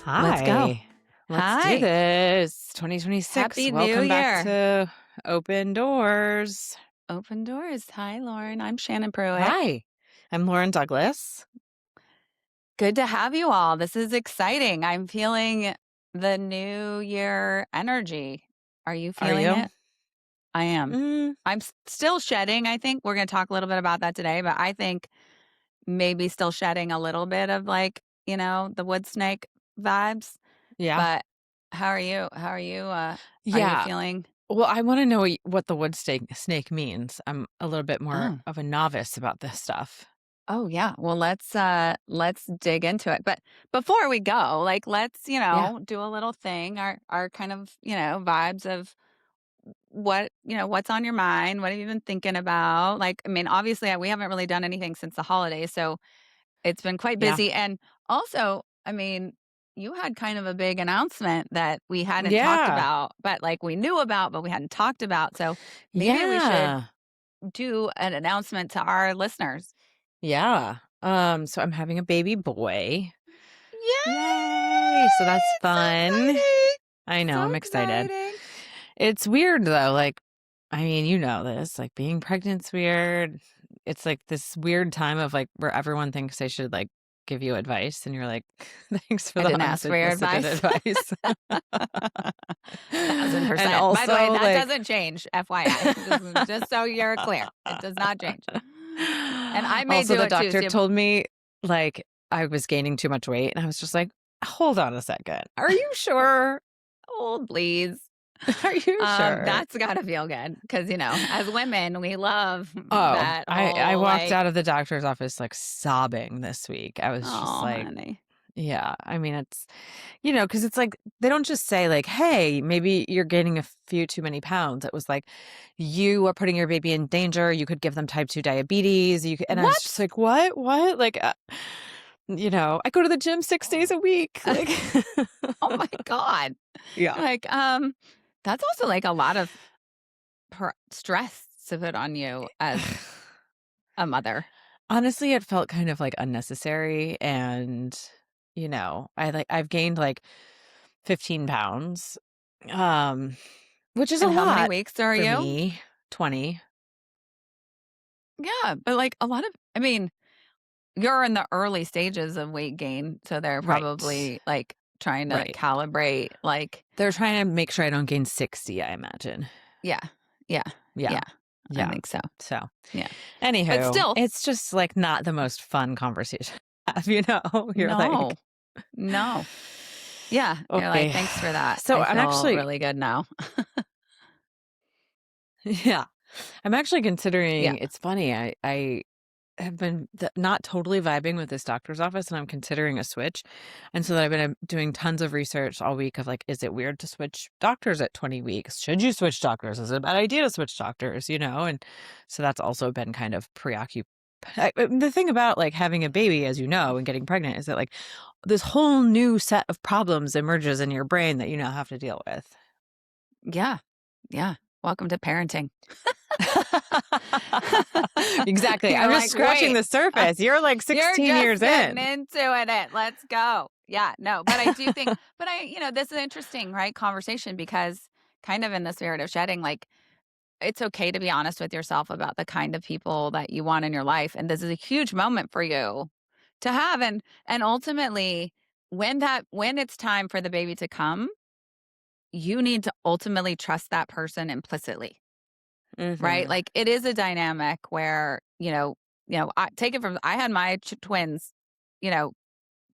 Let's go. Hi. Let's do Hi. this. 2026. Happy New Welcome back Year. to Open Doors. Open doors. Hi, Lauren. I'm Shannon Pruitt. Hi. I'm Lauren Douglas. Good to have you all. This is exciting. I'm feeling the New Year energy. Are you Are feeling you? it? I am. Mm, I'm still shedding, I think. We're going to talk a little bit about that today, but I think maybe still shedding a little bit of the wood snake vibes. yeah. But how are you? Are you Yeah. feeling? Well, I want to know what the wood snake means. I'm a little bit more Oh. of a novice about this stuff. Oh yeah. Well, let's dig into it. But before we go, let's, Yeah. do a little thing, our kind of, vibes of what's on your mind, what have you been thinking about? Like, I mean, obviously we haven't really done anything since the holidays, so it's been quite Yeah. busy. And also, I mean, you had kind of a big announcement that we hadn't talked Yeah. about, but like we knew about, but we hadn't talked about. So maybe we should Yeah. do an announcement to our listeners. Yeah. So I'm having a baby boy. Yay. So Yay! that's It's so fun. exciting. I know. So I'm excited. exciting. It's weird though, like, I mean, you know this, like being pregnant's weird. It's like this weird time of like where everyone thinks they should like give you advice and you're like, thanks for I the didn't ask for your unsolicited advice. advice. And 1000%. By the way, also that like doesn't change, FYI. Just so you're clear. It does not change. And I may also do the it too. doctor See, told me like I was gaining too much weight and I was just like, hold on a second. Are you sure? oh, please. Are you sure? That's gotta feel good because as women, we love Oh, that I whole walked out of the doctor's office like sobbing this week. I was just oh, like, honey. yeah, I mean, it's, because it's like they don't just say, like, hey, maybe you're gaining a few too many pounds. It was like, you are putting your baby in danger. You could give them type 2 diabetes. And I was just What? like, what? Like, I go to the gym 6 days a week. Like, Oh my God. yeah. Like, that's also like a lot of stress to put on you as a mother. Honestly, it felt kind of like unnecessary. And, I've gained like 15 pounds, which is a And how many lot weeks are for you? me. 20. Yeah, but like a lot of, I mean, you're in the early stages of weight gain, so they're Right. probably like trying to Right. calibrate, like, They're trying to make sure I don't gain 60, I imagine. yeah, yeah, Yeah. yeah, I Yeah. think so. So, Yeah. But anywho, still, it's just like not the most fun conversation to have, you know? You're like, no, no. Yeah. You're like, okay. thanks for that. So I I'm feel actually, really good now. yeah, I'm actually Yeah. considering, it's funny. I have been not totally vibing with this doctor's office and I'm considering a switch. And so that I've been doing tons of research all week of like, is it weird to switch doctors at 20 weeks? Should you switch doctors? Is it a bad idea to switch doctors? And so that's also been kind of preoccupied. The thing about like having a baby, as you know, and getting pregnant is that like this whole new set of problems emerges in your brain that you now have to deal with. Yeah. Yeah. Welcome to parenting. Exactly. You're I'm just like, scratching wait, the surface. You're like you're 16 just years getting in. into it. Let's go. Yeah, no, but I do think, this is interesting, right? Conversation because kind of in the spirit of shedding, like it's okay to be honest with yourself about the kind of people that you want in your life. And this is a huge moment for you to have. And ultimately, when it's time for the baby to come, you need to ultimately trust that person implicitly. Right? Mhm. Like it is a dynamic where, I take it from I had my twins, you know,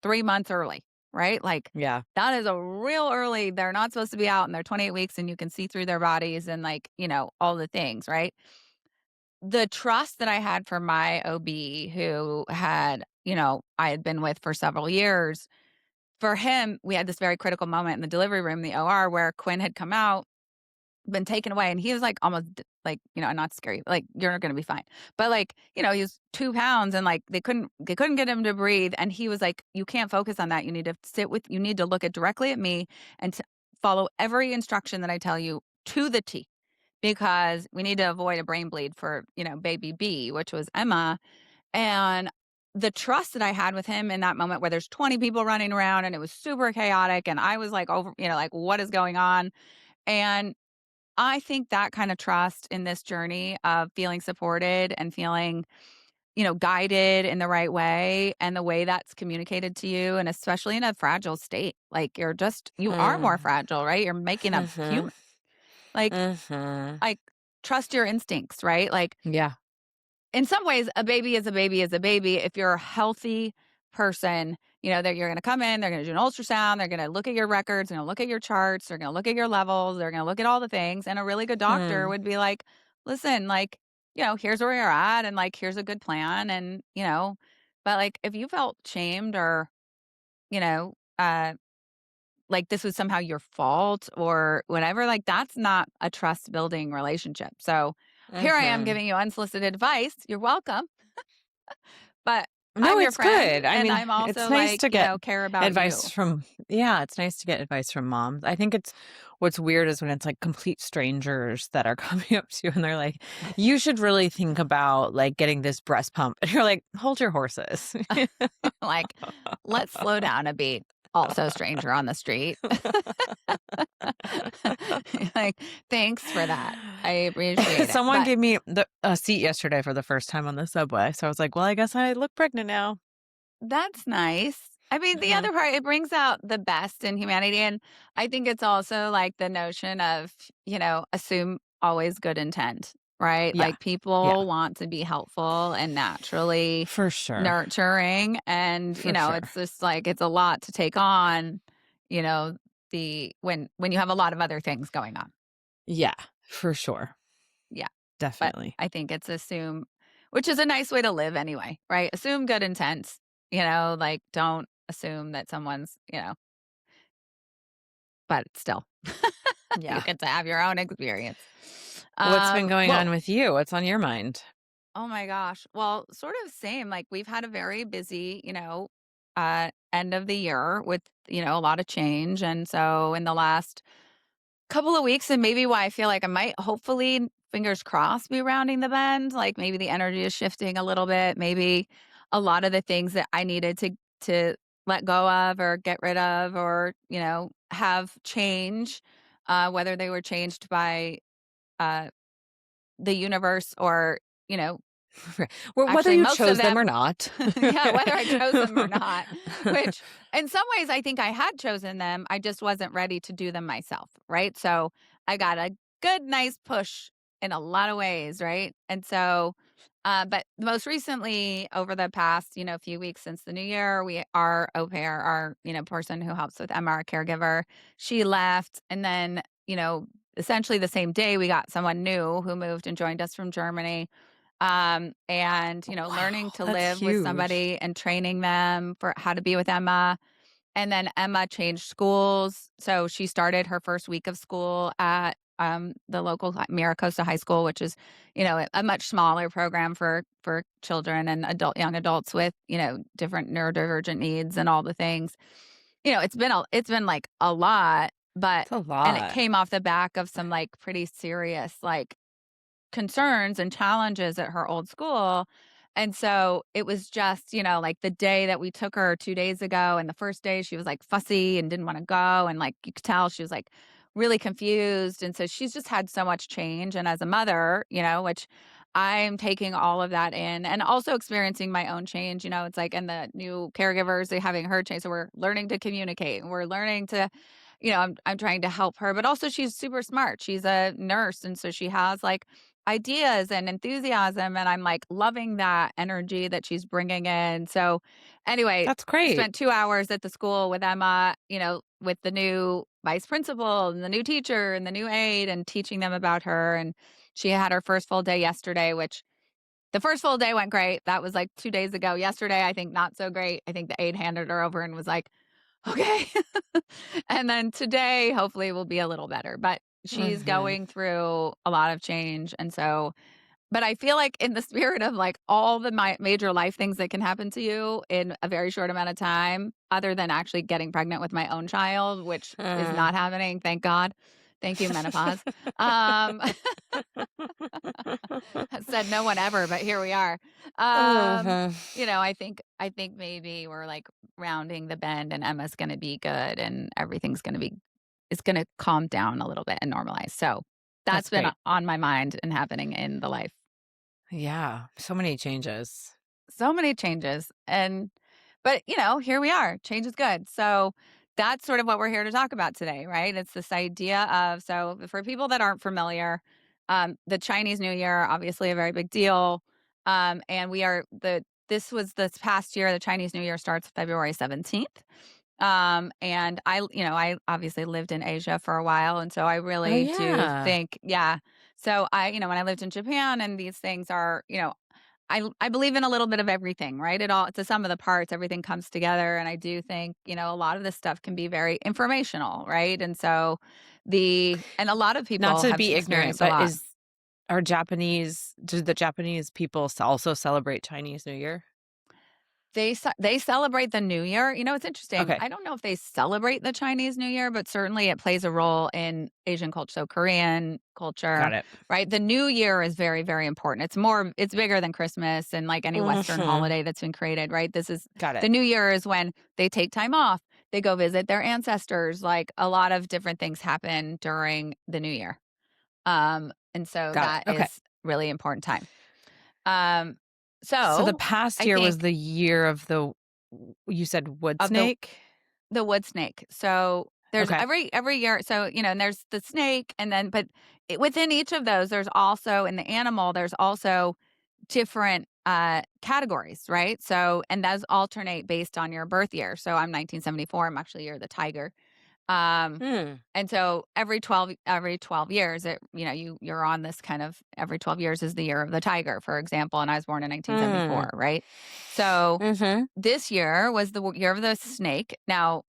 3 months early, right? Like Yeah. that is a real early. They're not supposed to be out and they're 28 weeks and you can see through their bodies and like, all the things, right? The trust that I had for my OB who had, I had been with for several years, for him, we had this very critical moment in the delivery room, the OR, where Quinn had come out, been taken away, and he was like almost like, not scary, like you're gonna be fine. But like, he was 2 pounds and like they couldn't get him to breathe. And he was like, you can't focus on that. You need to look at directly at me and follow every instruction that I tell you to the T because we need to avoid a brain bleed for, baby B, which was Emma. And the trust that I had with him in that moment where there's 20 people running around and it was super chaotic and I was like over, like what is going on? And I think that kind of trust in this journey of feeling supported and feeling, guided in the right way and the way that's communicated to you, and especially in a fragile state. Like you are more Mm. fragile, right? You're making a human. Mhm. Like, Mhm. like trust your instincts, right? Like Yeah. in some ways, a baby is a baby is a baby. If you're a healthy person, that you're going to come in, they're going to do an ultrasound, they're going to look at your records, they're going to look at your charts, they're going to look at your levels, they're going to look at all the things. And a really good doctor Hmm. would be like, listen, like, here's where you're at, and like, here's a good plan. And, but like, if you felt shamed or, you know, uh, like this was somehow your fault or whatever, like that's not a trust building relationship. So here I am Mhm. giving you unsolicited advice. You're welcome. But No, I'm your it's friend, good. I and mean, I'm it's also nice like, to get care about advice you. from yeah, it's nice to get advice from moms. I think it's what's weird is when it's like complete strangers that are coming up to you and they're like, "You should really think about like getting this breast pump." And you're like, "Hold your horses." Like, let's slow down a beat. Also stranger on the street. Like, thanks for that. I appreciate it. Someone But gave me a seat yesterday for the first time on the subway. So I was like, "Well, I guess I look pregnant now." that's nice. I mean, the Mhm. other part, it brings out the best in humanity, and I think it's also, like, the notion of, assume always good intent, right? Yeah. Like, Yeah. people want to be helpful and naturally For sure. nurturing, and, For sure. it's just, like, it's a lot to take on, you know, when you have a lot of other things going on. Yeah. For sure. Yeah, but Definitely. I think it's assume, which is a nice way to live anyway, right? Assume good intent, like, don't assume that someone's, but still, you Yeah. get to have your own experience. What's been going Well, on with you? What's on your mind? oh my gosh. Well, sort of same. Like we've had a very busy, end of the year with, a lot of change. And so in the last couple of weeks, and maybe why I feel like I might hopefully, fingers crossed, be rounding the bend. Like maybe the energy is shifting a little bit. Maybe a lot of the things that I needed to let go of or get rid of or, have change, whether they were changed by uh the universe or, you know, Well, whether actually you most of chose them or them. not. Yeah, whether I chose them or not, which in some ways I think I had chosen them, I just wasn't ready to do them myself, right? So, I got a good nice push in a lot of ways, right? And so, but most recently over the past, few weeks since the new year, our au pair, our, person who helps with Emma, our caregiver, she left, and then, essentially the same day we got someone new who moved and joined us from Germany, and, learning Wow, to that's live with huge. somebody and training them for how to be with Emma. And then Emma changed schools. So she started her first week of school at the local Miracosta High School, which is, a much smaller program for children and young adults with, different neurodivergent needs and all the things. It's been like a lot, but It's a and it lot. came off the back of some like pretty serious like concerns and challenges at her old school. And so it was just, like the day that we took her 2 days ago, and the first day she was like fussy and didn't wanna go, and like you could tell she was like really confused. And so she's just had so much change. And as a mother, which I'm taking all of that in and also experiencing my own change, it's like and the new caregivers, they having her change. So we're learning to communicate and we're learning to, I'm trying to help her, but also she's super smart. She's a nurse. And so she has like ideas and enthusiasm, and I'm, like, loving that energy that she's bringing in. So, anyway, That's great. spent 2 hours at the school with Emma, with the new vice principal and the new teacher and the new aide and teaching them about her, and she had her first full day yesterday, which the first full day went great. That was, like, 2 days ago. Yesterday, I think not so great. I think the aide handed her over and was like, "Okay." And then today, hopefully, will be a little better, but she's Mhm. going through a lot of change, and so but I feel like in the spirit of, like, all the major life things that can happen to you in a very short amount of time, other than actually getting pregnant with my own child, which is Mm. not happening, thank God. Thank you, menopause. Um, said no one ever, but here we are. Mhm. I think maybe we're like rounding the bend and Emma's gonna be good and everything's gonna be it's gonna calm down a little bit and normalize. So That's that's been great. on my mind and happening in the life. Yeah, so many changes. So many changes. But here we are. Change is good. So that's sort of what we're here to talk about today, right? It's this idea of, so for people that aren't familiar, the Chinese New Year, obviously a very big deal. And we are this was this past year, the Chinese New Year starts February 17th. And I obviously lived in Asia for a while. And so I Oh, really do yeah. think, yeah. So when I lived in Japan and these things are, I believe in a little bit of everything, right? It's a sum of the parts, everything comes together, and I do think, a lot of this stuff can be very informational, right? And a lot of Not people to have be ignorant, experienced a but lot. do the Japanese people also celebrate Chinese New Year? They celebrate the New Year. It's interesting. Okay, I don't know if they celebrate the Chinese New Year, but certainly it plays a role in Asian culture, so Korean culture, got it. right? The New Year is very, very important. It's bigger than Christmas and like any Western Mhm. holiday that's been created, right? Got The it. New Year is when they take time off, they go visit their ancestors. Like a lot of different things happen during the New Year. And so Got it. that Okay. is really important time. Um, So the so past I year was think the year of you said wood of snake? the wood snake. So there's Okay. every year. So and there's the snake, and then within each of those, there's also in the animal, there's also different categories, right? So and those alternate based on your birth year. So I'm 1974. I'm actually year of the tiger. Um, Hmm. and so every 12 years, you're on this kind of every 12 years is the year of the tiger, for example. And I was born in Hmm. 1974, right? So Mhm. this year was the year of the snake. Now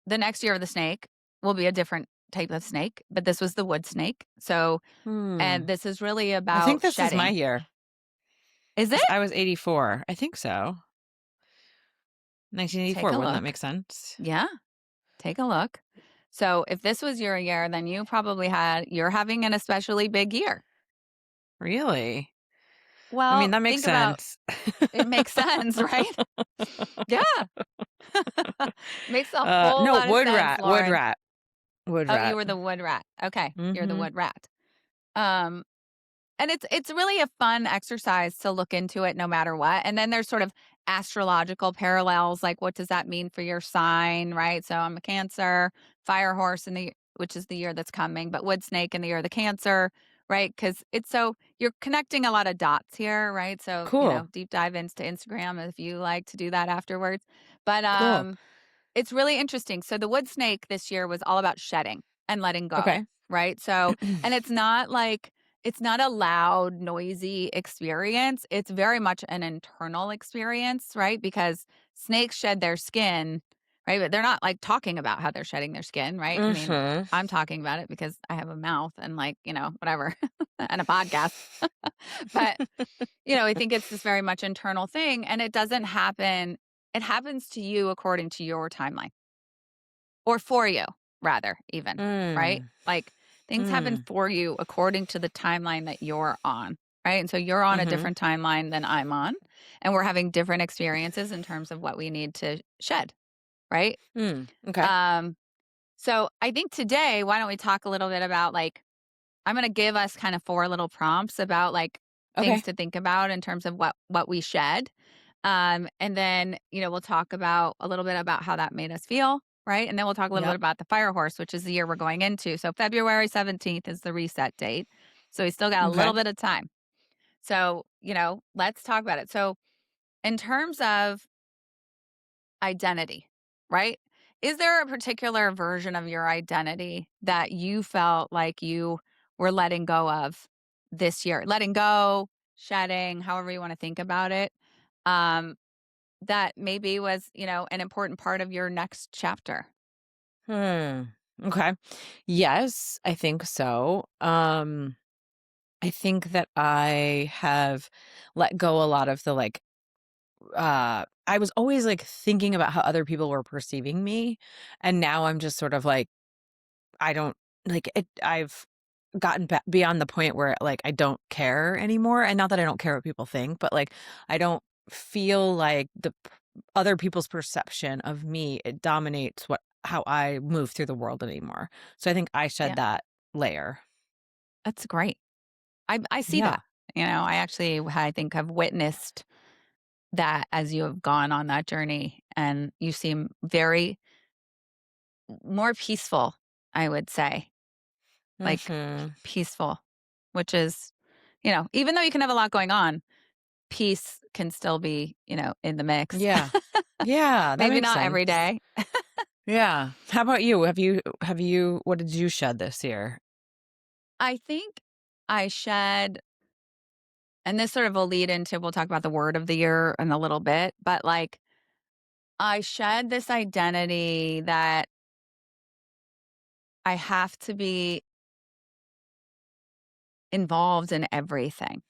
the next year of the snake will be a different type of snake, but this was the wood snake. So, Hmm. and this is really I think about this is my shedding. year Is it? 'cause I was 84. I think so. Take 1984, a wouldn't that look. make sense? Yeah, take a look. So, if this was your year, then you're having an especially big year. Really? I mean, Well, that makes think about sense. it makes sense, right? Yeah. Makes a whole No, lot of wood sense, rat, wood Lauren. rat, wood Oh, you rat. were the wood rat. Okay, you're the Mhm. wood rat. Um And it's really a fun exercise to look into it no matter what. And then there's sort of astrological parallels, like what does that mean for your sign, right? So I'm a Cancer, fire horse in the which is the year that's coming, but wood snake in the year of the Cancer, right? Because it's so you're connecting a lot of dots here, right? So, Cool, deep dive into Instagram if you like to do that afterwards. But cool. it's really interesting. So the wood snake this year was all about shedding and letting go, Okay. right? So, and it's not a loud, noisy experience. It's very much an internal experience, right? Because snakes shed their skin, right? But they're not like talking about how they're shedding their skin, right? I mean, Mhm. I'm talking about it because I have a mouth and like, whatever, and a podcast. But, I think it's this very much internal thing and it happens to you according to your timeline or for you rather even, right? Mm. Like things happen Mm. for you according to the timeline that you're on, right? And so you're on a Mhm. different timeline than I'm on, and we're having different experiences in terms of what we need to shed, right? Mm. Okay. Um, so I think today, why don't we talk a little bit about like I'm going to give us kind of four little prompts about like things Okay. to think about in terms of what we shed. And then, we'll talk about a little bit about how that made us feel, right? And then we'll talk a little bit Yep. about the fire horse, which is the year we're going into. So February 17th is the reset date. So we still got a little Okay. bit of time. So, let's talk about it. So, in terms of identity, right? Is there a particular version of your identity that you felt like you were letting go of this year? Letting go, shedding, however you want to think about it. Um, that maybe was, an important part of your next chapter. Hmm. Okay. Yes, I think so. I think that I have let go a lot of the I was always like thinking about how other people were perceiving me, and now I'm just sort of like I don't I've gotten beyond the point where, like, I don't care anymore, and not that I don't care what people think, but, like, I don't feel like other people's perception of me, it dominates how I move through the world anymore. So I think I shed Yeah, that layer. that's great. I see Yeah. that. I actually, I think, have witnessed that as you have gone on that journey, and you seem very more peaceful, I would say, like Mhm. peaceful, which is, even though you can have a lot going on, peace can still be, in the mix. Yeah. Yeah, that Maybe makes not every sense. day. Yeah. How about you? What did you shed this year? I think I shed, and this sort of will lead into, we'll talk about the word of the year in a little bit, but like I shed this identity that I have to be involved in everything.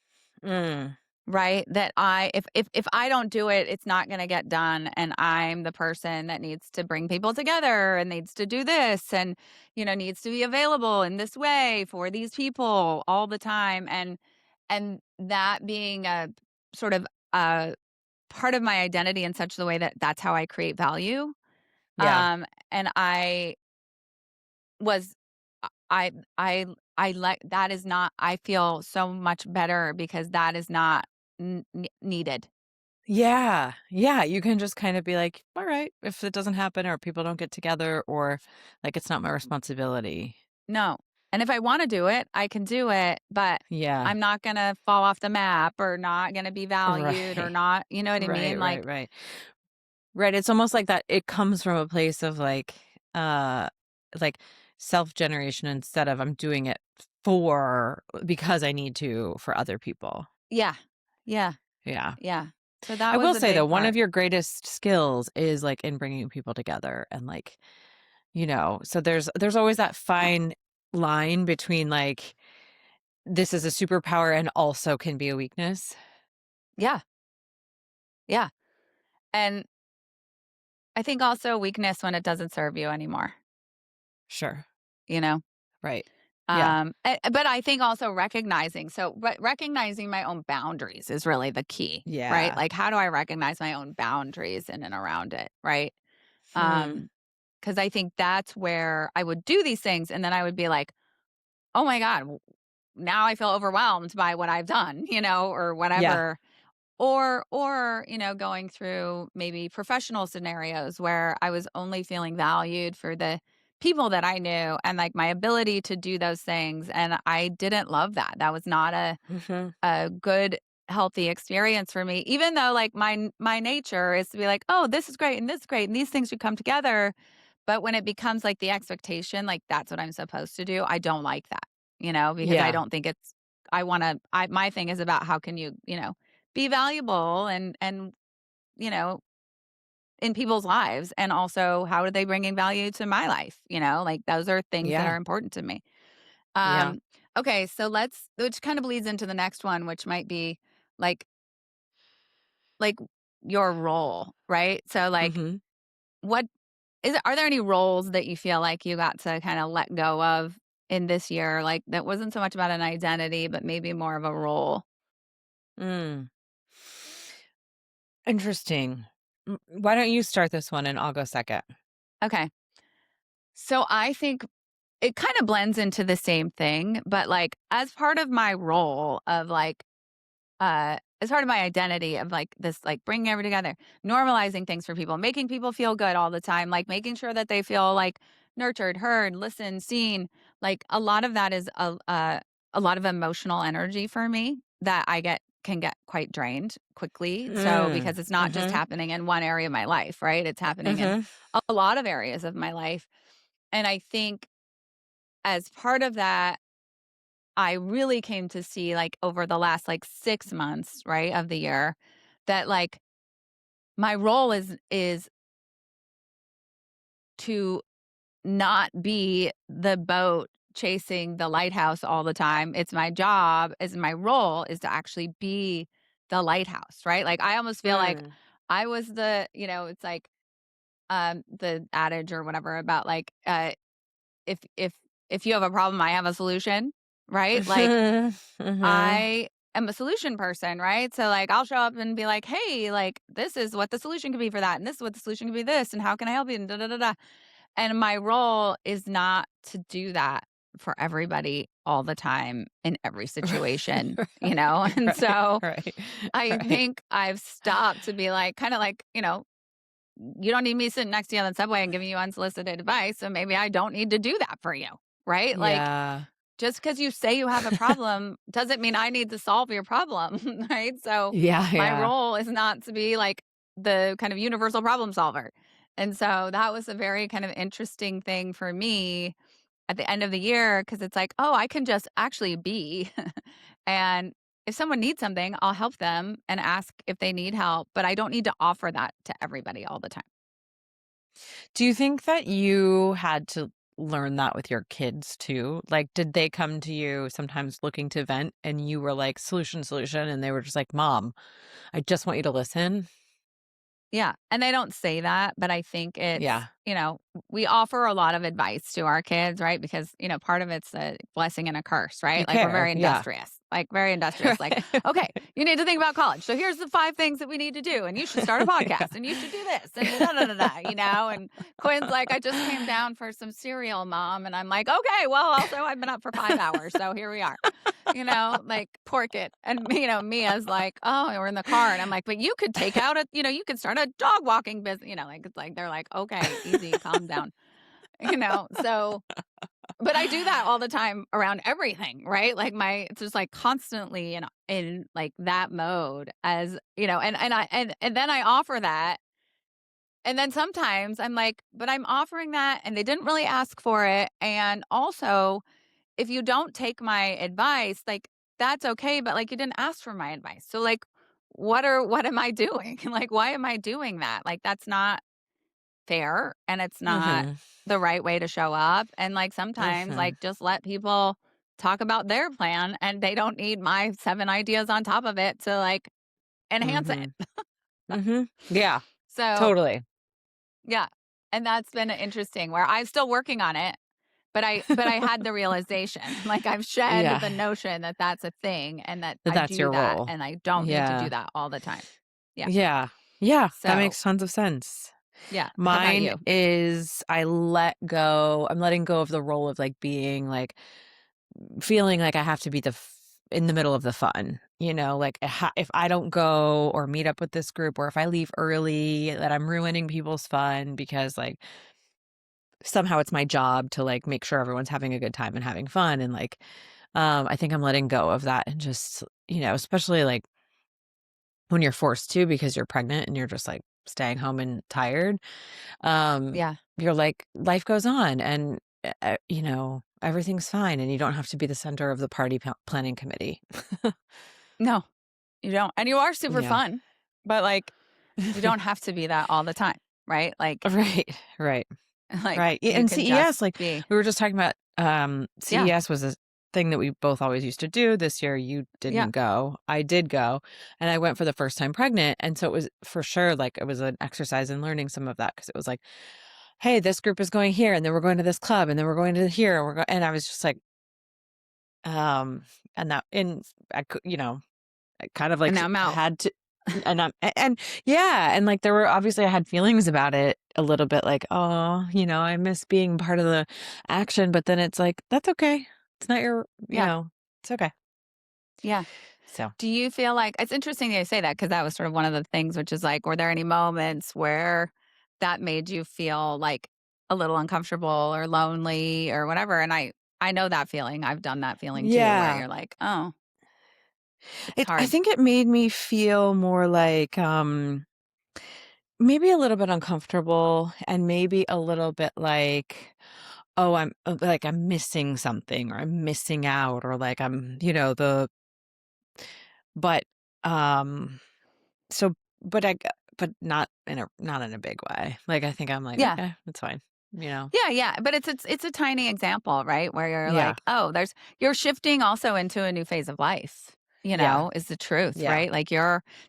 Mm. Right? That if I don't do it, it's not gonna get done, and I'm the person that needs to bring people together and needs to do this and, needs to be available in this way for these people all the time, and that being a sort of a part of my identity in such the way that that's how I create value. Yeah. And I was I like that is not I feel so much better because that is not needed. Yeah. Yeah, you can just kind of be like, "All right, if it doesn't happen or people don't get together or like it's not my responsibility." No. And if I wanna do it, I can do it, but Yeah. I'm not gonna fall off the map or not gonna be valued or Right. not, you know what I Right, mean? right, Like, right. Right, it's almost like that it comes from a place of like self-generation instead of I'm doing it because I need to for other people. yeah. Yeah. Yeah. Yeah. So that I was will a say though, big one of part. your greatest skills is like in bringing people together and like, so there's always that fine line between like this is a superpower and also can be a weakness. Yeah. Yeah. And I think also weakness when it doesn't serve you anymore, Sure. you know? Right. Yeah. But I think also recognizing my own boundaries is really the key, right? Yeah. Like, how do I recognize my own boundaries in and around it, right? Hmm. Um, because I think that's where I would do these things, and then I would be like, "Oh my god, now I feel overwhelmed by what I've done," or Yeah. whatever. Or, going through maybe professional scenarios where I was only feeling valued for the people that I knew and like my ability to do those things. And I didn't love that. That was not Hmm. a good, healthy experience for me, even though like my nature is to be like, oh, this is great and this is great and these things should come together. But when it becomes like the expectation, like that's what I'm supposed to do, I don't like that, because I Yeah. don't think it's I wanna I my thing is about how can you, be valuable and, you know, in people's lives, and also how are they bringing value to my life, like those are things that Yeah. are important to me. Yeah. Um, okay, so which kind of bleeds into the next one, which might be like like your role, right? So like Hmm. what are there any roles that you feel like you got to kind of let go of in this year? Like that wasn't so much about an identity, but maybe more of a role. Mm. Interesting. Why don't you start this one and I'll go second? Okay. So I think it kind of blends into the same thing, but like as part of my role of like as part of my identity of like this like bringing everything together, normalizing things for people, making people feel good all the time, like making sure that they feel like nurtured, heard, listened, seen. Like a lot of that is a lot of emotional energy for me that I get can get quite drained quickly. So Mm. because it's not just Mhm. happening in one area of my life, right? It's happening in Mhm. a lot of areas of my life. And I think as part of that, I really came to see, like, over the last, like, 6 months, right, of the year, that, like, my role is to not be the boat chasing the lighthouse all the time. It's my job, is my role is to actually be the lighthouse, right? Like, I almost feel like Mm. I was it's like, the adage or whatever about, like, if if you have a problem, I have a solution, right? Like, Mhm. Mhm. I am a solution person, right? So, like, I'll show up and be like, "Hey, like, this is what the solution could be for that, and this is what the solution could be this, and how can I help you?" And da da da da. And my role is not to do that for everybody all the time in every situation, you know? And Right, so right, I right. think I've stopped to be like, kind of like, you don't need me sitting next to you on the subway and giving you unsolicited advice. So maybe I don't need to do that for you, right? Like, Yeah. just because you say you have a problem doesn't mean I need to solve your problem, right? So Yeah, my yeah. role is not to be like the kind of universal problem solver. And so that was a very kind of interesting thing for me at the end of the year because it's like, oh, I can just actually be. And if someone needs something, I'll help them and ask if they need help, but I don't need to offer that to everybody all the time. Do you think that you had to learn that with your kids too? Like, did they come to you sometimes looking to vent and you were like, "Solution, solution," and they were just like, "Mom, I just want you to listen"? Yeah, and they don't say that, but I think it's, Yeah. we offer a lot of advice to our kids, right? Because, part of it's a blessing and a curse, You right? Like we're care. very Yeah. industrious, like very industrious. Like, Right, okay, right. you need to think about college. So here's the 5 things that we need to do, and you should start a podcast, and you should do this, and da da da da. And Quinn's like, I just came down for some cereal, mom, and I'm like, okay, well, also I've been up for 5 hours, so here we are. Like pork it. And Mia's like, oh, we're in the car. And I'm like, but you could take out you could start a dog walking business, like it's like they're like, okay, easy, calm down. So but I do that all the time around everything, right? Like it's just like constantly in like that mode as and then I offer that. And then sometimes I'm like, but I'm offering that and they didn't really ask for it. And also if you don't take my advice, like, that's okay, but, like, you didn't ask for my advice. So, like, what am I doing? Like, why am I doing that? Like, that's not fair, and it's not Mhm. the right way to show up, and, like, sometimes, Mhm. like, just let people talk about their plan, and they don't need my 7 ideas on top of it to, like, enhance it. Mhm. Mhm. Yeah. So, Totally. yeah, and that's been interesting where I'm still working on it. But I had the realization, like, I've shed Yeah. the notion that that's a thing and that That I that's do your that, role. and I don't need to do Yeah. that all the time. Yeah. Yeah. Yeah, that So, makes tons of sense. yeah. How about Mine you? is I'm letting go of the role of, like, being, like feeling like I have to be in the middle of the fun, like, if I don't go or meet up with this group or if I leave early, that I'm ruining people's fun because, like, somehow it's my job to, like, make sure everyone's having a good time and having fun, and, like, I think I'm letting go of that and just, especially, like, when you're forced to because you're pregnant and you're just, like, staying home and tired, um, Yeah. you're like, life goes on and, everything's fine and you don't have to be the center of the party planning committee. No, you don't. And you are super Yeah. fun, but, like, you don't have to be that all the time, right? Like Right, right, like, right. Yeah, you and can just CES, like, be. we were just talking about, Yeah. CES was a thing that we both always used to do. This year, you Yeah. didn't go. I did go, and I went for the first time pregnant, and so it was for sure, like, it was an exercise in learning some of that because it was like, "Hey, this group is going here, and then we're going to this club, and then we're going to here, and and I was just like, um, and that and I could I kind of, And like, now I'm out. had to and I'm and yeah, and, like, there were obviously I had feelings about it a little bit like, "Oh, I miss being part of the action," but then it's like, "That's okay. It's not your" Yeah. it's okay. Yeah. So, Do you feel like it's interesting that you say that because that was sort of one of the things, which is like, were there any moments where that made you feel like a little uncomfortable or lonely or whatever? And I know that feeling. I've done that feeling too, where yeah. you're like, oh, it's I hard. think it made me feel more like, maybe a little bit uncomfortable and maybe a little bit like, "Oh, I'm missing something or I'm missing out," or like but, um So, but but not in a big way. Like, I think I'm like, Yeah. "Okay, that's fine." You know? Yeah, yeah, but it's a tiny example, right? Where you're Yeah. like, "Oh, you're shifting also into a new phase of life," Yeah. is the truth, Yeah. right? Like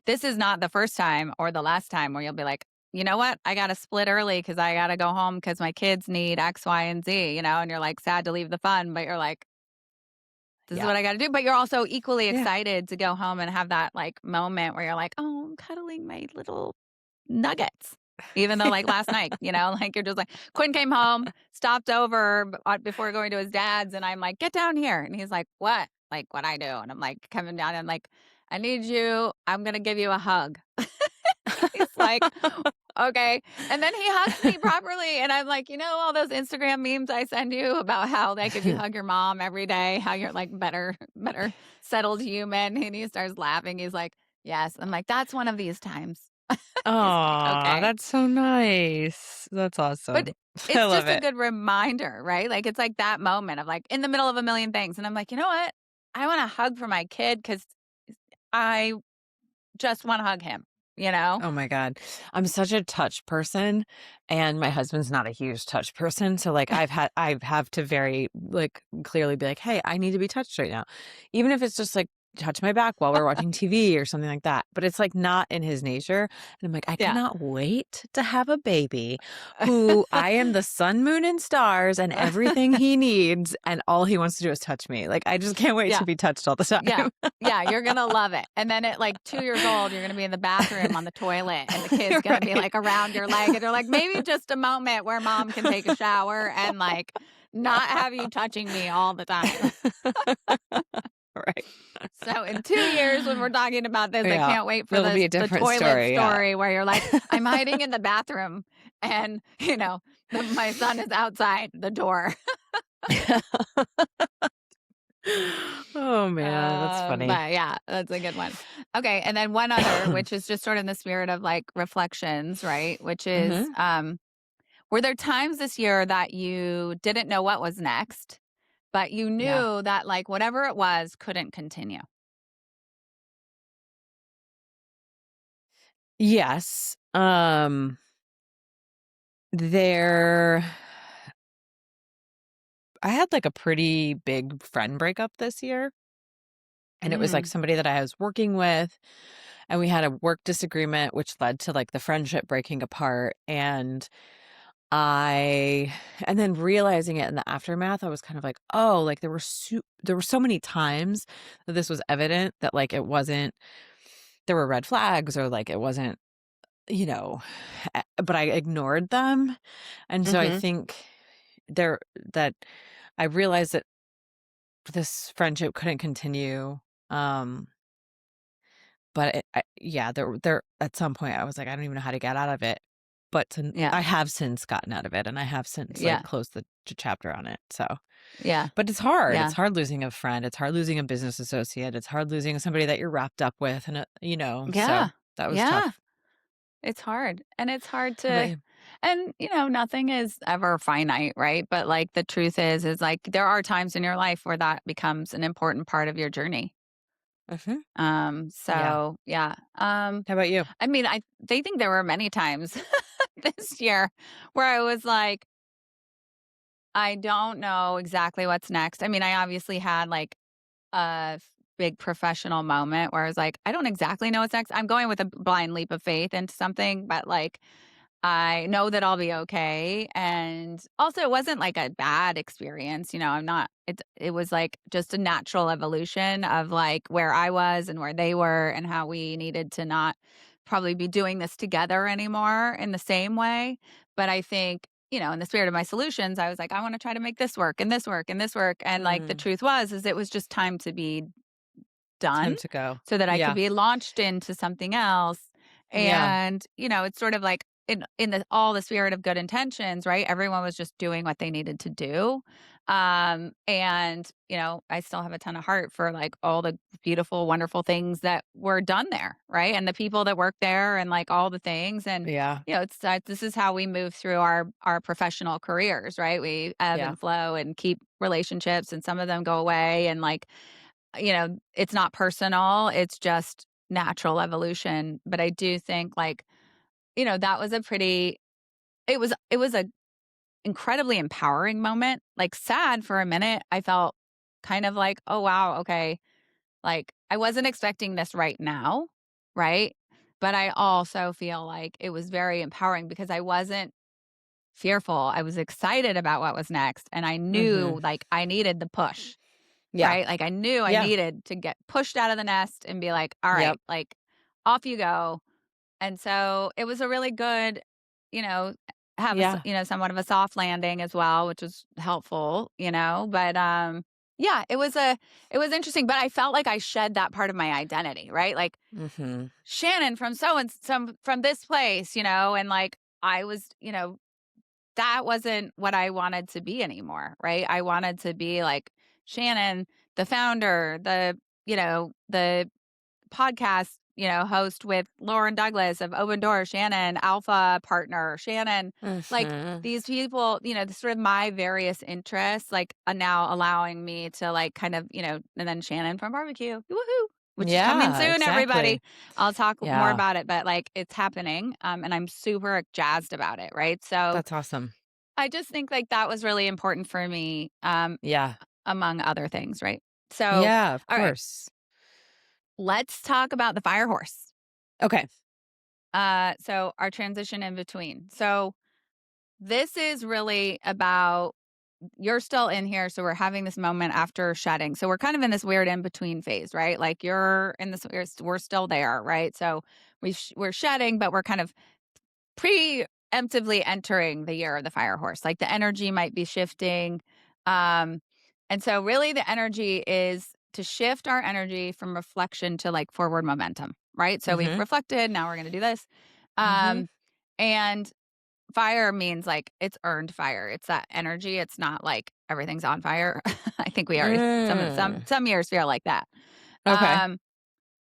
this is not the first time or the last time where you'll be like, you know what? I gotta split early because I gotta go home because my kids need X, Y, and Z, and you're, like, sad to leave the fun, but you're like, "This is Yeah. what I gotta do," but you're also equally Yeah. excited to go home and have that, like, moment where you're like, "Oh, I'm cuddling my little nuggets." Even though, like, last night, like, you're just like Quinn came home, stopped over before going to his dad's, and I'm like, "Get down here," and he's like, "What?" Like, "What I do?" And I'm like, coming down, and like, "I need you I'm gonna give you a hug." He's like, "Okay." And then he hugs me properly, and I'm like, all those Instagram memes I send you about how, like, if you hug your mom every day, how you're, like, better settled human, and he starts laughing, he's like, "Yes." I'm like, "That's one of these times." He's like, Aw, "Okay." that's so nice. That's But awesome. I it's love just a it. good reminder, right? Like, it's like that moment of, like, in the middle of a million things, and I'm like, "You know what? I want a hug for my kid because I just wanna hug him," you know? Oh my god. I'm such a touch person, and my husband's not a huge touch person, so, like, I have to very, like, clearly be like, "Hey, I need to be touched right now." Even if it's just, like, touch my back while we're watching TV or something like that, but it's, like, not in his nature, and I'm like, "I Yeah. cannot wait to have a baby who I am the sun, moon, and stars and everything he needs, and all he wants to do is touch me." Like, I just can't wait to Yeah. be touched all the Yeah. time. Yeah, you're gonna love it, and then at, like, 2 years old, you're gonna be in the bathroom on the toilet, and the kid's gonna be, Right. like, around your leg, and they're like, "Maybe just a moment where mom can take a shower and, like, not have you touching me all the time." Right. So in 2 years, when we're talking about this, I Yeah, can't wait for it'll be a the different toilet story, yeah. story where you're like, "I'm hiding in the bathroom," and, my son is outside the door. Oh, man, that's funny. But yeah, that's a good one. Okay, and then one other, which is just sort of in the spirit of, like, reflections, right? Which is, Mhm. were there times this year that you didn't know what was next, but you Yeah. knew that, like, whatever it was couldn't continue? Yes, there I had, like, a pretty big friend breakup this year, and it was, like, Mm, somebody that I was working with, and we had a work disagreement, which led to, like, the friendship breaking apart, I and then realizing it in the aftermath, I was kind of like, "Oh," like, there were so many times that this was evident that, like, it wasn't there were red flags or, like, it wasn't, you know, but I ignored them, and so I mhm, think there that I realized that this friendship couldn't continue, um, but yeah, there at some point, I was like, "I don't even know how to get out of it," but yeah, I have since gotten out of it, and I have since, like, yeah, closed the chapter on it, so yeah, but it's hard. It's yeah, hard losing a friend. It's hard losing a business associate. It's hard losing somebody that you're wrapped up with, and, so yeah, that was yeah. tough. It's hard, and it's hard How about to you? and, nothing is ever finite, right? But, like, the truth is, like, there are times in your life where that becomes an important part of your journey. Mhm. Yeah. So, yeah. How about you? I mean, they think there were many times this year where I was like, "I don't know exactly what's next." I mean, I obviously had, like, big professional moment where I was like, "I don't exactly know what's next." I'm going with a blind leap of faith into something, but, like, I know that I'll be okay, and also it wasn't like a bad experience, I'm not it was like just a natural evolution of like where I was and where they were and how we needed to not probably be doing this together anymore in the same way. But I think, in the spirit of my solutions, I was like, I want to try to make this work and this work and this work. And like the Mm, truth was is it was just time to be done time to go. so that I could Yeah. be launched into something else. Yeah. And, it's sort of like in the all the spirit of good intentions, right? Everyone was just doing what they needed to do. And, I still have a ton of heart for like all the beautiful, wonderful things that were done there, right? And the people that work there and like all the things. And, Yeah. it's this is how we move through our professional careers, right? We ebb Yeah. and flow and keep relationships and some of them go away and like it's not personal, it's just natural evolution, but I do think, like, that was a pretty it was a incredibly empowering moment, like, sad for a minute, I felt kind of like, "Oh, wow, okay," like, I wasn't expecting this right now, right? but I also feel like it was very empowering because I wasn't fearful. I was excited about what was next, and I knew, Mhm. like, I needed the push, Yeah. right? Like, I knew I Yeah. needed to get pushed out of the nest and be like, "All right, Yep. like, off you go." And so it was a really good, you know, have a Yeah. somewhat of a soft landing as well, which was helpful, but, yeah, it was interesting, but I felt like I shed that part of my identity, right? Like, Mhm. Shannon from so and some from this place, and, like, I was, that wasn't what I wanted to be anymore, right? I wanted to be like Shannon, the founder, the podcast, host with Lauren Douglas of Open Door, Shannon, Alpha partner, Shannon, like Mhm. these people, the sort of my various interests, like now allowing me to like kind of, and then Shannon from barbecue, woohoo, which is coming Yeah, soon, everybody. exactly. I'll talk more Yeah. about it, but like it's happening. And I'm super jazzed about it. Right. So That's awesome. I just think like that was really important for me, Yeah. among other things. Right. So, Yeah, of all right, course. let's talk about the fire horse. Okay. So our transition in between. So this is really about you're still in here, so we're having this moment after shedding. So we're kind of in this weird in between phase, right? Like you're in this, we're still there, right? So we're shedding, but we're kind of preemptively entering the year of the fire horse. Like the energy might be shifting. Um, and so really the energy is to shift our energy from reflection to like forward momentum, right? So we've Mhm. reflected, now we're going to do this. Mhm. Um, and fire means like it's earned fire. It's that energy. It's not like everything's on fire. I think we already Mm. some years feel like that. Okay. Um,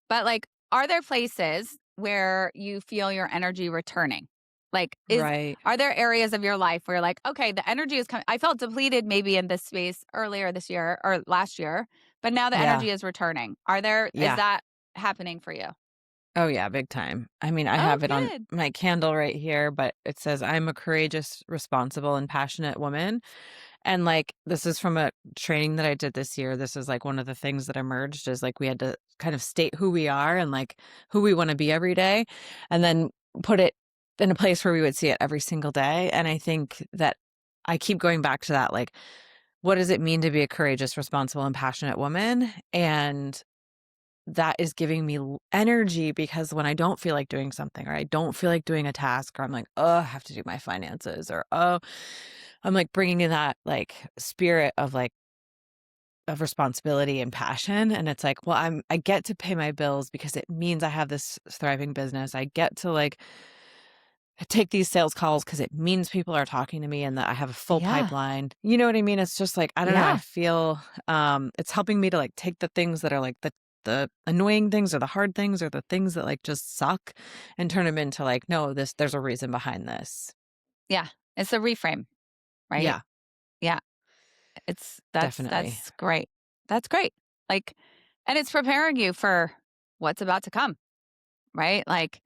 but, like, are there places where you feel your energy returning? Like, Right. are there areas of your life where, like, okay, the energy is coming? I felt depleted maybe in this space earlier this year or last year, but now the Yeah. energy is returning. Is Yeah. that happening for you? Oh, yeah, big time. I mean, I Oh, have it on good. my candle right here, but it says, "I'm a courageous, responsible, and passionate woman." And, like, this is from a training that I did this year. This is, like, one of the things that emerged is, like, we had to kind of state who we are and, like, who we wanna be every day, and then put it in a place where we would see it every single day, and I think that I keep going back to that, like, what does it mean to be a courageous, responsible, and passionate woman? And that is giving me energy because when I don't feel like doing something or I don't feel like doing a task or I'm like, oh, I have to do my finances or, oh, I'm like bringing in that like spirit of like, of responsibility and passion. And it's like, well, I get to pay my bills because it means I have this thriving business. I get to like take these sales calls because it means people are talking to me and that I have a full Yeah. pipeline. You know what I mean? It's just like, I don't know, I Yeah. feel it's helping me to like take the things that are like the annoying things or the hard things or the things that like just suck and turn them into like, no, this there's a reason behind this. Yeah. It's a reframe, right? Yeah, Yeah. definitely. That's great. That's great. Like, and it's preparing you for what's about to come, right? Like,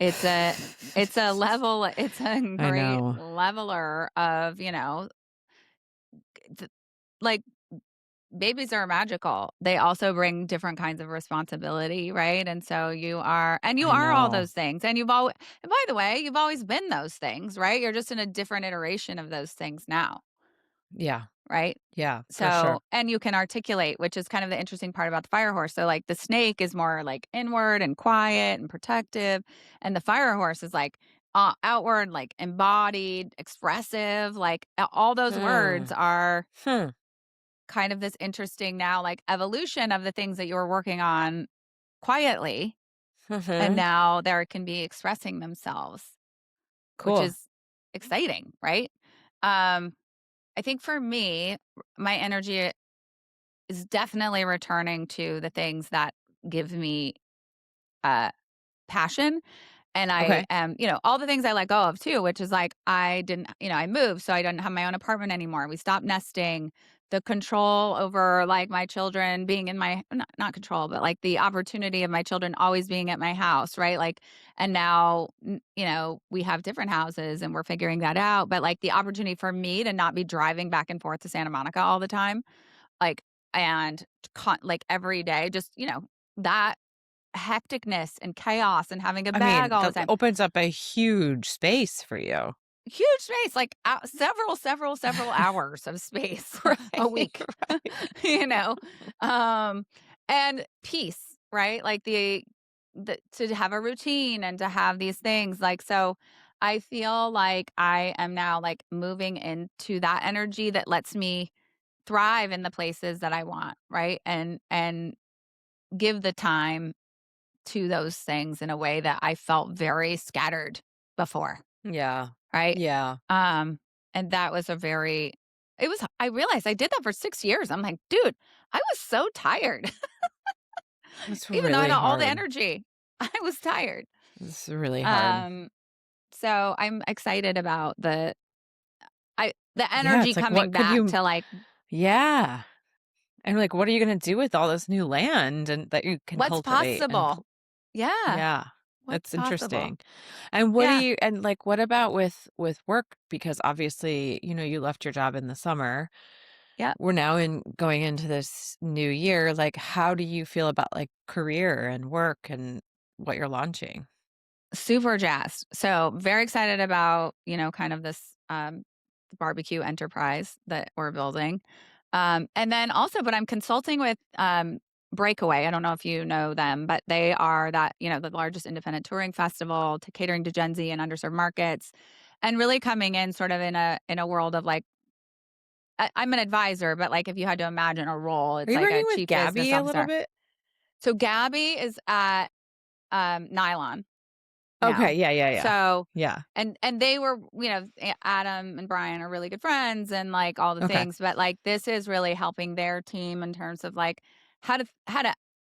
It's a it's a I great know. leveler of, th like, babies are magical. They also bring different kinds of responsibility, right? And so you I are all know. those things, and you've always and by the way, you've always been those things, right? You're just in a different iteration of those things now, Yeah. right? Yeah, for So sure. and you can articulate, which is kind of the interesting part about the fire horse. So, like, the snake is more, like, inward and quiet and protective, and the fire horse is, like, outward, like, embodied, expressive, like, a all those Hmm. words are Hmm. kind of this interesting now, like, evolution of the things that you were working on quietly, and Mhm. now they can be expressing themselves, which Cool. is exciting, right? Um, I think for me, my energy is definitely returning to the things that give me, uh, passion, and I Okay. am all the things I let go of too, which is like, I didn't I moved, so I didn't have my own apartment anymore. We stopped nesting. The control over, like, my children being in my not control, but, like, the opportunity of my children always being at my house, right? Like, and now, we have different houses and we're figuring that out, but, like, the opportunity for me to not be driving back and forth to Santa Monica all the time, like, and like, every day, just, that hecticness and chaos and having a I bag mean, all the that time. opens up a huge space for you. Huge space, like, several hours of space a Right, week, right. you know? Um, and peace, right? Like, the to have a routine and to have these things, like, so I feel like I am now, like, moving into that energy that lets me thrive in the places that I want, right? And give the time to those things in a way that I felt very scattered before. Yeah. Right? Yeah. Um, and that was a very it was I realized I did that for 6 years. I'm like, "Dude, I was so tired." It's Even though I had really all the hard. energy, I was tired. It's really hard. Um, so I'm excited about the Yeah, energy it's like, coming what could back you to, like, Yeah. And, like, what are you gonna do with all this new land and that you can what's cultivate and pl possible. Yeah, Yeah, what's that's possible. interesting. And what do Yeah, you and, like, what about with work? Because obviously, you left your job in the summer. yep. We're now in going into this new year, like, how do you feel about, like, career and work and what you're launching? Super jazzed. So, very excited about, kind of this, barbecue enterprise that we're building. And then also but I'm consulting with, Breakaway. I don't know if you know them, but they are the largest independent touring festival to catering to Gen Z and underserved markets, and really coming in sort of in a world of, like I'm an advisor, but, like, if you had to imagine a role, Are it's you like a working with chief business Gabby a little officer. bit? So, Gabby is at, Nylon Okay, now. yeah, yeah, yeah. So Yeah, and they were, Adam and Brian are really good friends and, like, all the okay, things, but, like, this is really helping their team in terms of, like, how to how to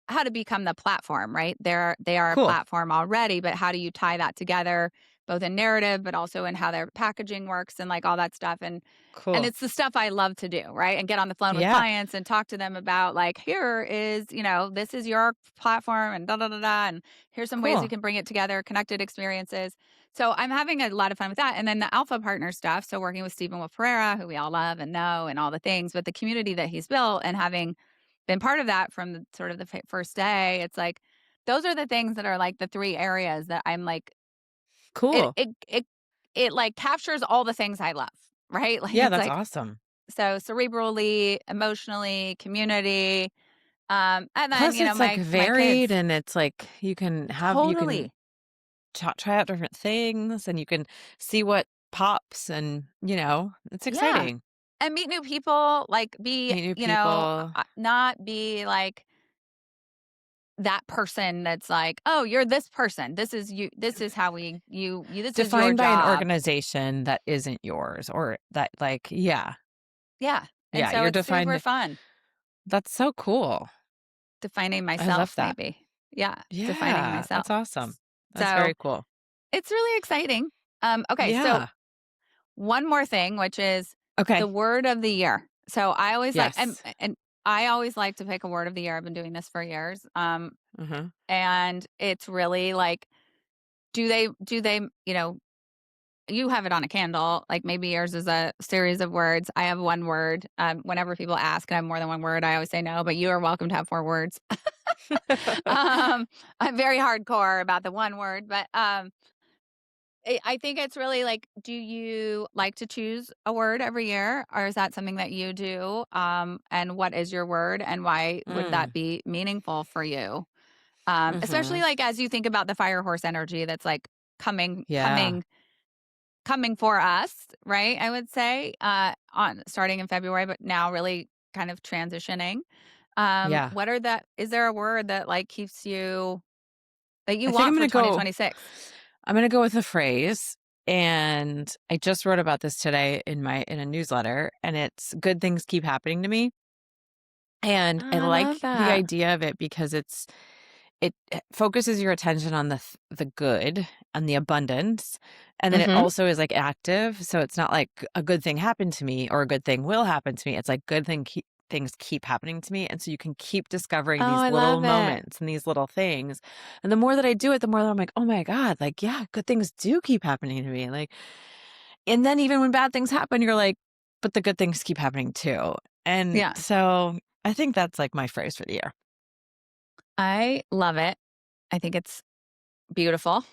how to become the platform, right? They are a cool, platform already, but how do you tie that together both in narrative, but also in how their packaging works and, like, all that stuff, and cool. it's the stuff I love to do, right? And get on the phone with Yeah, clients and talk to them about, like, here is, this is your platform and da da da da, and here's some ways we cool, can bring it together, connected experiences. So I'm having a lot of fun with that. And then the Alpha Partner stuff. So working with Stephen Will Pereira, who we all love and know, and all the things, but the community that he's built and having been part of that from the sort of the first day, it's like those are the things that are like the three areas that I'm like it cool. it it it like captures all the things I love, right? Like Yeah, it's that's like awesome. so cerebrally, emotionally, community, and then Plus, it's, like, my varied kids and it's, like, you can totally. try out different things and you can see what pops and, it's Yeah. exciting. And meet new people, like, be, Meet new people. not be, like, that person that's like, "Oh, you're this person. This is you. This is how this is your Defined by an job." organization that isn't yours or that, like yeah. Yeah. And Yeah, so you're it's super defined fun that's so cool. defining I love myself that. maybe. Yeah, defining Yeah, myself. that's awesome. That's So, very cool. it's really exciting. Okay, so Yeah. one more thing, which is the Okay. word of the year. So I always like Yes. and I always like to pick a word of the year. I've been doing this for years. Mhm. And it's really like do they, you have it on a candle, like maybe yours is a series of words. I have one word. Whenever people ask and I have more than one word, I always say no, but you are welcome to have 4 words. I'm very hardcore about the one word, but I think it's really like, do you like to choose a word every year, or is that something that you do? And what is your word, and why would that Mm. be meaningful for you? Especially Mhm. like as you think about the fire horse energy that's like coming, Yeah. coming, coming for us, right? I would say on starting in February, but now really kind of transitioning. Yeah. What are the? Is there a word that like keeps you that you I think want for 2026? I'm gonna go with a phrase, and I just wrote about this today in a newsletter, and it's "Good things keep happening to me." And I I love like the that. idea of it because it focuses your attention on the good and the abundance, and then it Hmm. also is, like, active, so it's not like a good thing happened to me or a good thing will happen to me, it's like things keep happening to me, and so you can keep discovering Oh, these I little love it. moments and these little things, and the more that I do it, the more that I'm like, "Oh my god, like, yeah, good things do keep happening to me," like and then even when bad things happen, you're like, "But the good things keep happening too," and Yeah, so I think that's, like, my phrase for the year. I love it. I think it's beautiful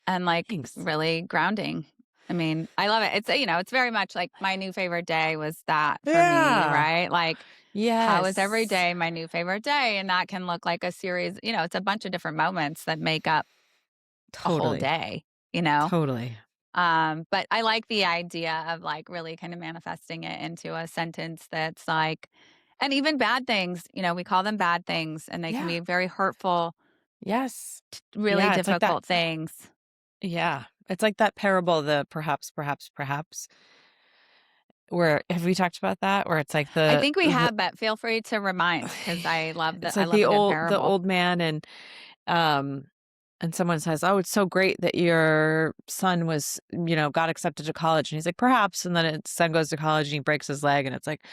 and, like, Thanks. really grounding. I mean, I love it. It's, it's very much like my new favorite day was that for me, Yeah. right? Like, how is every Yes. day my new favorite day? And that can look like a series, it's a bunch of different moments that make up a whole Totally. day, you know? Totally. But I like the idea of like really kind of manifesting it into a sentence that's like, and even bad things, we call them bad things and they can Yeah. be very hurtful, Yes. really Yeah, it's like that. difficult things. Yeah. It's like that parable, the perhaps, perhaps, perhaps, where have we talked about that? Where it's like I the think we the have, but feel free to remind because it's I like love the a good the parable. old man um and someone says, "Oh, it's so great that your son was, got accepted to college." And he's like, "Perhaps." And then his son goes to college and he breaks his leg and it's like,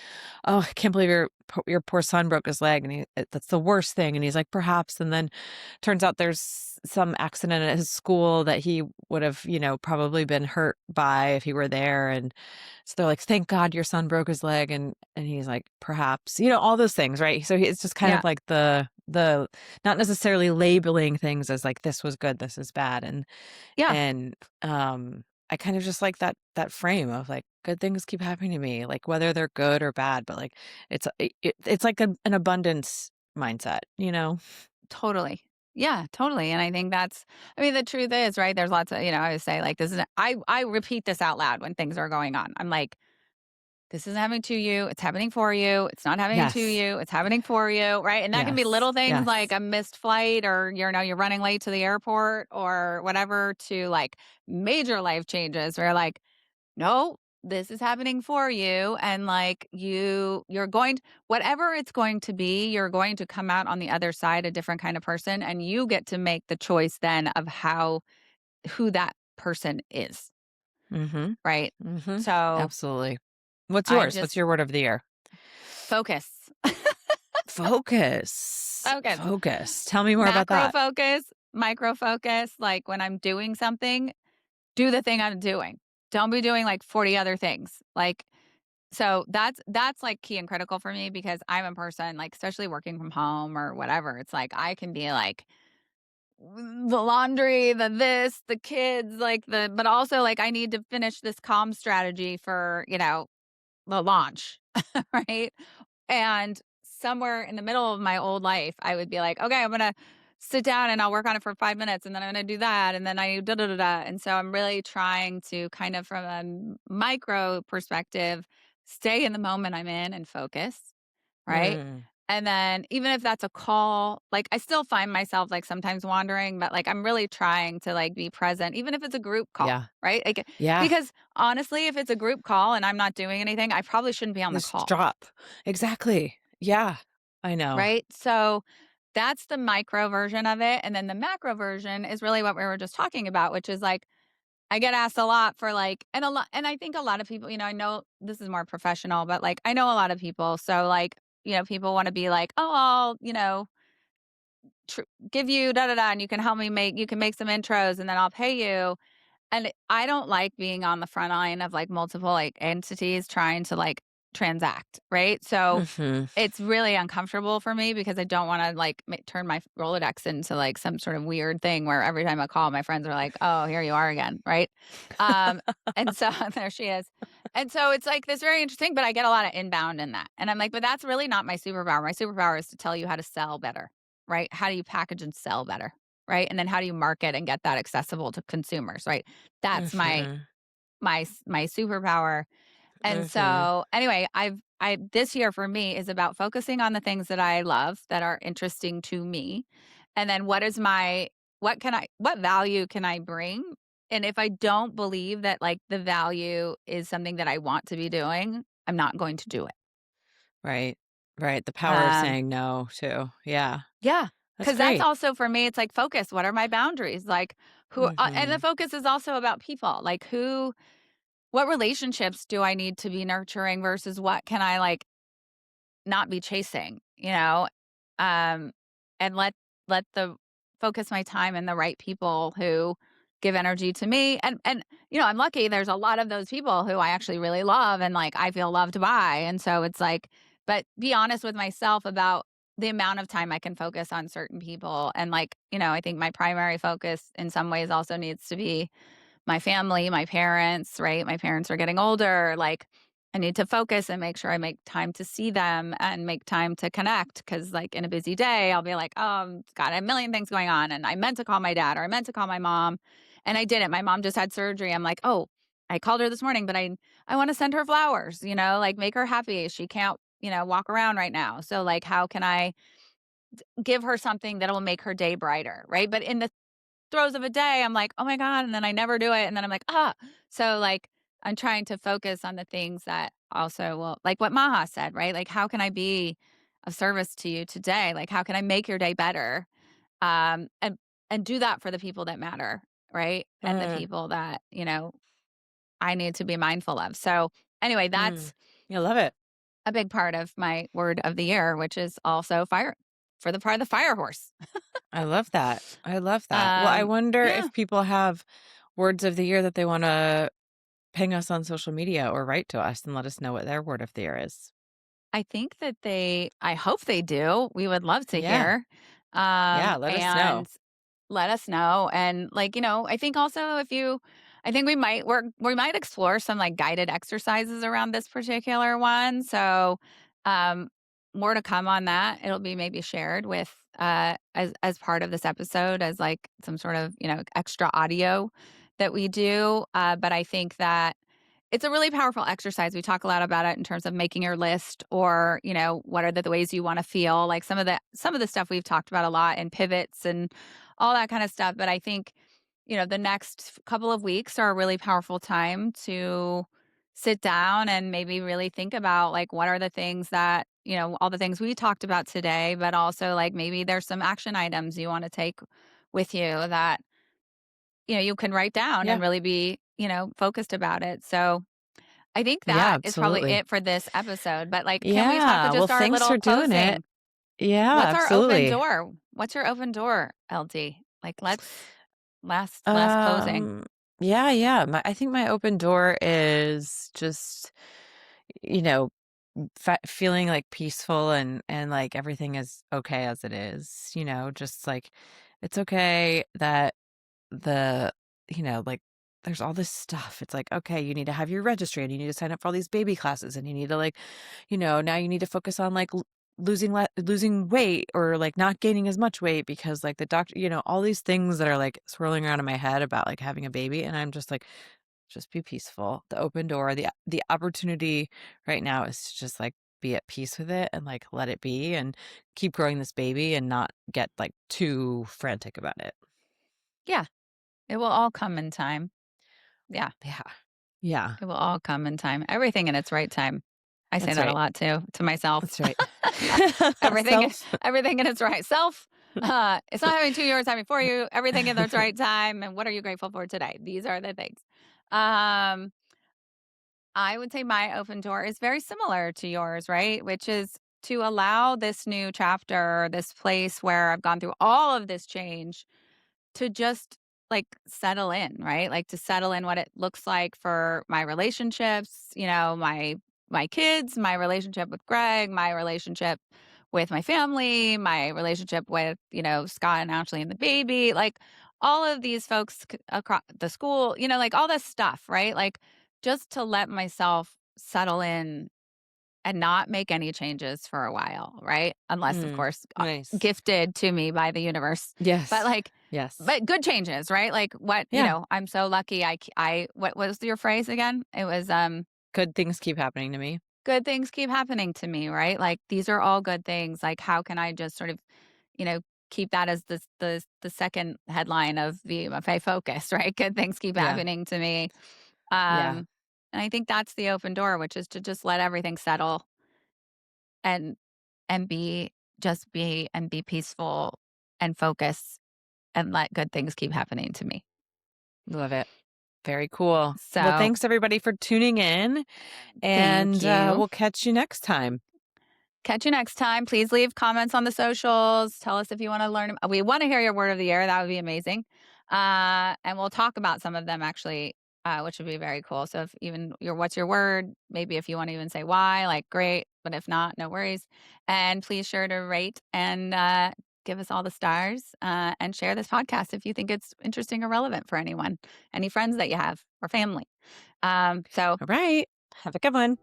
"Oh, I can't believe your poor son broke his leg." And that's the worst thing. And he's like, "Perhaps." And then turns out there's some accident at his school that he would have, probably been hurt by if he were there. And so they're like, "Thank God your son broke his leg." And he's like, "Perhaps," all those things, right? So it's just kind Yeah, of like the not necessarily labeling things as like this was good, this is bad. yeah, And I kind of just like that frame of like good things keep happening to me, like whether they're good or bad, but like it's like an abundance mindset. totally. Yeah, totally. And I think I mean, the truth is, right? There's lots of, I always say like, I repeat this out loud when things are going on. I'm like, this isn't happening to you, it's happening for you. It's not happening to Yes. you, it's happening for you, right? And that can be Yes. little things like Yes. a missed flight or you're running late to the airport or whatever to like major life changes where like, no, this is happening for you and like you're going whatever it's going to be, you're going to come out on the other side a different kind of person and you get to make the choice then of who that person is, Mhm. right? Mhm. So, Absolutely. What's I yours? What's just your word of the year? focus. Focus. Focus. Focus. Tell me more about Macro that. focus, micro focus, like when I'm doing something, do the thing I'm doing. Don't be doing like 40 other things. Like so that's like key and critical for me because I'm a person like especially working from home or whatever. It's like I can be like the laundry, the this, the kids, like but also like I need to finish this comm strategy for, the launch, right? And somewhere in the middle of my old life, I would be like, okay, I'm going to sit down and I'll work on it for 5 minutes and then I'm going to do that. And then I da da da da. And so I'm really trying to kind of from a micro perspective, stay in the moment I'm in and focus. Right. Mm. And then even if that's a call, like I still find myself like sometimes wandering, but like I'm really trying to like be present, even if it's a group call. Yeah. Right. Like, Yeah. because honestly, if it's a group call and I'm not doing anything, I probably shouldn't be on the Just call. drop. Exactly. Yeah. I know. Right? So that's the micro version of it. And then the macro version is really what we were just talking about, which is like, I get asked a lot for like, and I think a lot of people, I know this is more professional, but like, I know a lot of people. So like, people want to be like, oh, I'll, tr- give you da da da, and you can make some intros and then I'll pay you. And I don't like being on the front line of like multiple like entities trying to like transact, right? So Mhm. it's really uncomfortable for me because I don't want to like turn my Rolodex into like some sort of weird thing where every time I call, my friends are like, "Oh, here you are again," right? Um, and so there she is. And so it's like this very interesting, but I get a lot of inbound in that, and I'm like, but that's really not my superpower. My superpower is to tell you how to sell better, right? How do you package and sell better, right? And then how do you market and get that accessible to consumers, right? That's Mhm. my superpower. And Mhm. so, anyway, I this year for me is about focusing on the things that I love that are interesting to me. And then what value can I bring? And if I don't believe that like the value is something that I want to be doing, I'm not going to do it. Right. Right. The power of Um saying no too. Yeah. yeah, That's cuz that's great. also for me it's like focus, what are my boundaries? Like and the Mhm. focus is also about people. Like what relationships do I need to be nurturing versus what can I like not be chasing, um, and let the focus my time in the right people who give energy to me. And I'm lucky there's a lot of those people who I actually really love and like I feel loved by. And so it's like, but be honest with myself about the amount of time I can focus on certain people. And like, I think my primary focus in some ways also needs to be my family, my parents, right? My parents are getting older. Like, I need to focus and make sure I make time to see them and make time to connect. Cause, like, in a busy day, I'll be like, oh, God, I have a million things going on. And I meant to call my dad or I meant to call my mom. And I didn't. My mom just had surgery. I'm like, oh, I called her this morning, but I want to send her flowers, like make her happy. She can't, walk around right now. So, like, how can I give her something that will make her day brighter? Right. But in the throes of a day, I'm like, "Oh my god," and then I never do it, and then I'm like, "Ah." So, like, I'm trying to focus on the things that also will like what Maha said, right? Like, how can I be of service to you today? Like, how can I make your day better? Um, and and do that for the people that matter, right? And the Mm, people that, I need to be mindful of. So, anyway, mm. that's I love it. a big part of my word of the year, which is also fire for the part of the fire horse. I love that. I love that. Well, I wonder Yeah. if people have words of the year that they wanna ping us on social media or write to us and let us know what their word of the year is. I think that I hope they do. We would love to Yeah. hear. Yeah, let us know. And let us know. And like, I think also I think we might explore some like guided exercises around this particular one. So, um, more to come on that. It'll be maybe shared with, as part of this episode as like some sort of, extra audio that we do. But I think that it's a really powerful exercise. We talk a lot about it in terms of making your list or, what are the ways you want to feel. Like some of the stuff we've talked about a lot and pivots and all that kind of stuff. But I think, the next couple of weeks are a really powerful time to sit down and maybe really think about like what are the things that, all the things we talked about today, but also like maybe there's some action items you want to take with you that, you can write down and Yeah. really be, focused about it. So I think Yeah, that is probably absolutely. it for this episode, but, like, can we talk Yeah. Well, just our thanks little for doing it. closing? Yeah, What's our open absolutely. door? What's your open door, LD? Like, let's last closing. Um, yeah, yeah. I think my open door is just, you know, feeling like peaceful and like everything is okay as it is, just like it's okay that the like there's all this stuff. It's like, okay, you need to have your registry and you need to sign up for all these baby classes and you need to like, now you need to focus on like losing weight or like not gaining as much weight because like the doctor, all these things that are like swirling around in my head about like having a baby and I'm just like just be peaceful. The open door, the opportunity right now is to just like be at peace with it and like let it be and keep growing this baby and not get like too frantic about it. Yeah, it will all come in time. Yeah, Yeah. Yeah. it will all come in time. Everything in its right time. I say That's that a right. lot too, to myself. That's right. Everything Self. everything in its right self. It's not having 2 years time before you, everything in its right time, and what are you grateful for today? These are the things. Um I would say my open door is very similar to yours, right? Which is to allow this new chapter, this place where I've gone through all of this change to just like settle in, right? Like to settle in what it looks like for my relationships, my kids, my relationship with Greg, my relationship with my family, my relationship with, Scott and Ashley and the baby, like all of these folks across the school, like all this stuff, right? Like just to let myself settle in and not make any changes for a while, right? Unless, of Mm, course, nice. gifted to me by the universe. But Yes. like, Yes. but good changes, right? Like what, Yeah. I'm so lucky. What was your phrase again? It was, Good things keep happening to me. good things keep happening to me, right? Like these are all good things. Like, how can I just sort of, you know, keep that as the second headline of my focus, right? Good things keep Yeah. happening to me. Yeah. And I think that's the open door, which is to just let everything settle and be just be and be peaceful and focus and let good things keep happening to me. Love it. Very cool. Well, So, thanks everybody for tuning in thank and you. we'll catch you next time. Catch you next time. Please leave comments on the socials. Tell us if you want to learn. We want to hear your word of the year. That would be amazing. And we'll talk about some of them actually which would be very cool. So if even your what's your word, maybe if you want to even say why, like great, but if not, no worries. And please sure to rate and give us all the stars and share this podcast if you think it's interesting or relevant for anyone, any friends that you have or family. So All right. Have a good one.